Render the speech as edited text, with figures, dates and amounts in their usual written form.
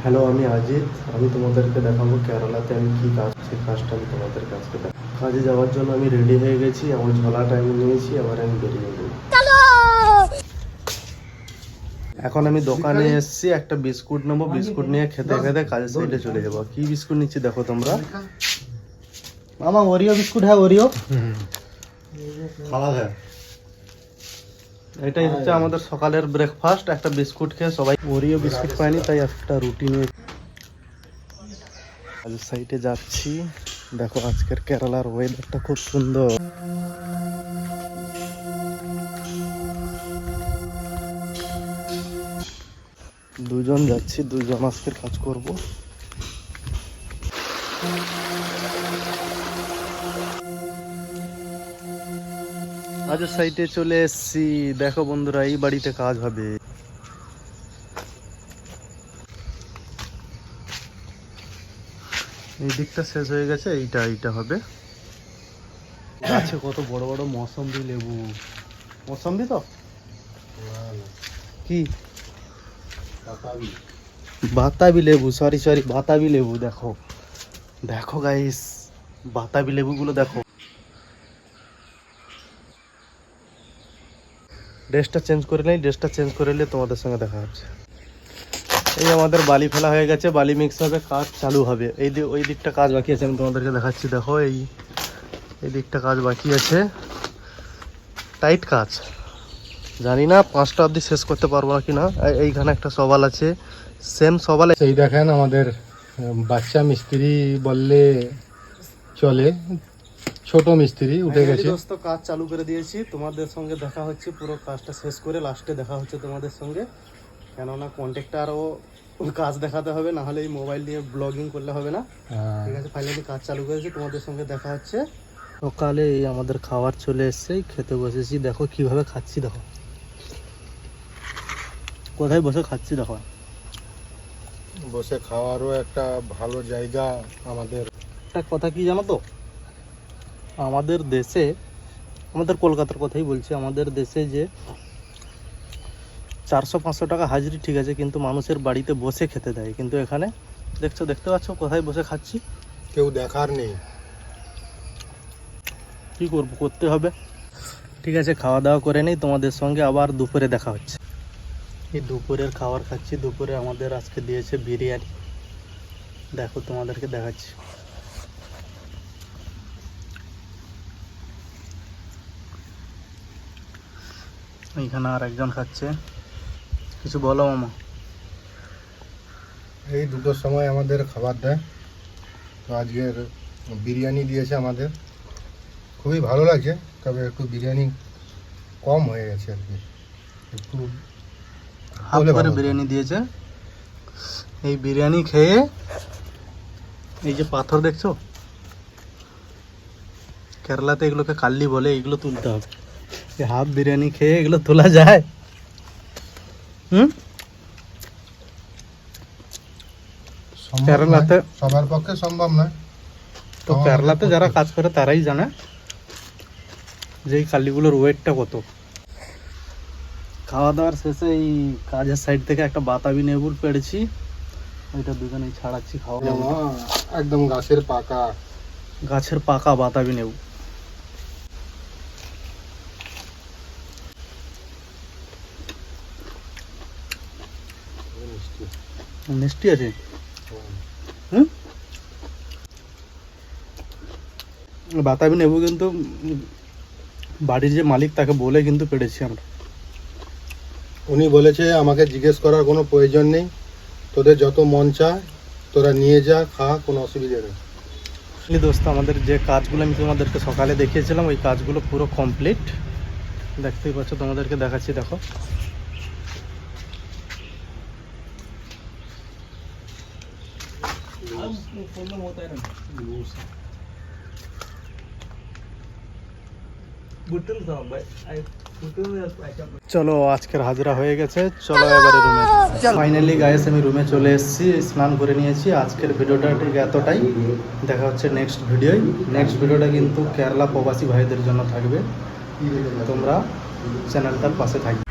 Hello, আমি অজিত। আমি তোমাদেরকে দেখাবো কেরালাতে আমি কি কাজ, সেই কাজটা আমি তোমাদের কাছে দেখাবো। কাজে যাওয়ার জন্য আমি রেডি হয়ে গেছি, আমার ঝোলাটা আমি নিয়েছি, আবার আমি বেরিয়ে যাবো। এখন আমি দোকানে এসেছি, একটা বিস্কুট নেবো, বিস্কুট নিয়ে খেতে খেতে কাজের সাইডে চলে যাবো। কি বিস্কুট নিচ্ছি দেখো তোমরা। मामा ओरियो बिस्कुट है ओरियो খাওয়া যায়, এটাই হচ্ছে আমাদের সকালের ব্রেকফাস্ট। একটা বিস্কুট খেয়ে সবাই, ওরিও বিস্কুট পাইনি তাই একটা রুটি নিয়ে কাজের সাইডে যাচ্ছি। দেখো আজকের কেরালার ওয়েদারটা খুব সুন্দর। দুজন যাচ্ছি, দুজন আজকের কাজ করব। কাজের সাইডে চলে এসেছি। দেখো বন্ধুরা, এই বাড়িতে কাজ হবে। এই দিকটা শেষ হয়ে গেছে, এইটা হবে। গাছে কত বড় বড় মৌসম্বি লেবু। মৌসম্বি তো কি বাতাবি লেবু, সরি বাতাবি লেবু। দেখো দেখো গাইস, বাতাবি লেবুগুলো দেখো। ড্রেসটা চেঞ্জ করে নেই, ড্রেসটা চেঞ্জ করে নিলে তোমাদের সঙ্গে দেখা হচ্ছে। এই আমাদের বালি ফেলা হয়ে গেছে, বালি মিক্স হবে, কাজ চালু হবে। ওই দিকটা কাজ বাকি আছে, আমি তোমাদেরকে দেখাচ্ছি। দেখো এই দিকটা কাজ বাকি আছে, টাইট কাজ। জানি না 5টা অবধি শেষ করতে পারবো না কিনা। এইখানে একটা সওয়াল আছে, সেম সওয়াল। এই দেখেন আমাদের বাচ্চা মিস্ত্রি বললে চলে, ছোট মিস্ত্রি উঠে গেছে। দোস্ত কাজ চালু করে দিয়েছি, তোমাদের সঙ্গে দেখা হচ্ছে পুরো কাজটা শেষ করে। লাস্টে দেখা হচ্ছে তোমাদের সঙ্গে, কেননা কন্ট্রাক্টরও কাজ দেখাতে হবে, না হলে এই মোবাইল দিয়ে ব্লগিং করলে হবে না। ঠিক আছে, ফাইনালি কাজ চালু করেছি, তোমাদের সঙ্গে দেখা হচ্ছে। সকালে এই আমাদের খাবার চলে এসছে, খেতে বসেছি। দেখো কিভাবে খাচ্ছি, দেখো কোথায় বসে খাচ্ছি। দেখো বসে খাওয়ারও একটা ভালো জায়গা আমাদের। একটা কথা কি জানো তো, আমাদের দেশে, আমাদের কলকাতার কথাই বলছি, আমাদের দেশে যে 400-500 টাকা হাজিরি ঠিক আছে, কিন্তু মানুষের বাড়িতে বসে খেতে দেয়। কিন্তু এখানে দেখতে পাচ্ছ কোথায় বসে খাচ্ছি, কেউ দেখার নেই। কি করব, করতে হবে। ঠিক আছে, খাওয়া দাওয়া করে নেই, তোমাদের সঙ্গে আবার দুপুরে দেখা হচ্ছে। এই দুপুরের খাবার খাচ্ছি। দুপুরে আমাদের আজকে দিয়েছে বিরিয়ানি। দেখো তোমাদেরকে দেখাচ্ছি। এইখানে আর একজন খাচ্ছে। কিছু বলো মামা। এই 2টোর সময় আমাদের খাবার দেয়, তো আজকের বিরিয়ানি দিয়েছে আমাদের। খুবই ভালো লাগছে, তবে একটু বিরিয়ানি কম হয়ে গেছে আর কি, একটু হাফ করে বিরিয়ানি দিয়েছে। এই বিরিয়ানি খেয়ে, এই যে পাথর দেখছো, কেরালাতে এগুলোকে কাল্লি বলে, এগুলো তুলতে হবে। হাফ বিরিয়ানি খেয়ে এগুলো তোলা যায়? কেরালাতে সবার পক্ষে সম্ভব নয়। তো কেরালাতে যারা কাজ করে তারাই জানে যে এই কাল্লিগুলোর ওয়েটটা কত। খাওয়া দাওয়ার শেষে এই কাজের সাইড থেকে একটা বাতাবি লেবুর পেড়েছি, ওইটা দুজনেই ছাড়াচ্ছি। খাওয়া দাওয়া একদম গাছের পাকা বাতাবি লেবু। মিষ্টি আছে। বাতাবি লেবু কিন্তু বাড়ির যে মালিক তাকে বলে কিন্তু পেড়েছি আমরা। উনি বলেছে আমাকে জিজ্ঞেস করার কোনো প্রয়োজন নেই, তোদের যত মন চায় তোরা নিয়ে যা, খা, কোনো অসুবিধা নেই। দোস্ত, আমাদের যে কাজগুলো আমি তোমাদেরকে সকালে দেখিয়েছিলাম, ওই কাজগুলো পুরো কমপ্লিট। দেখতেই পাচ্ছ, তোমাদেরকে দেখাচ্ছি। দেখো চলো, আজকের হাজিরা হয়ে গেছে, চলো এবারে রুমে। ফাইনালি গাইস, আমি রুমে চলে এসেছি, স্নান করে নিয়েছি। আজকের ভিডিওটা ঠিক এতটাই। দেখা হচ্ছে নেক্সট ভিডিওটা কিন্তু কেরালা প্রবাসী ভাইদের জন্য থাকবে। তোমরা চ্যানেলটার পাশে থাকবে।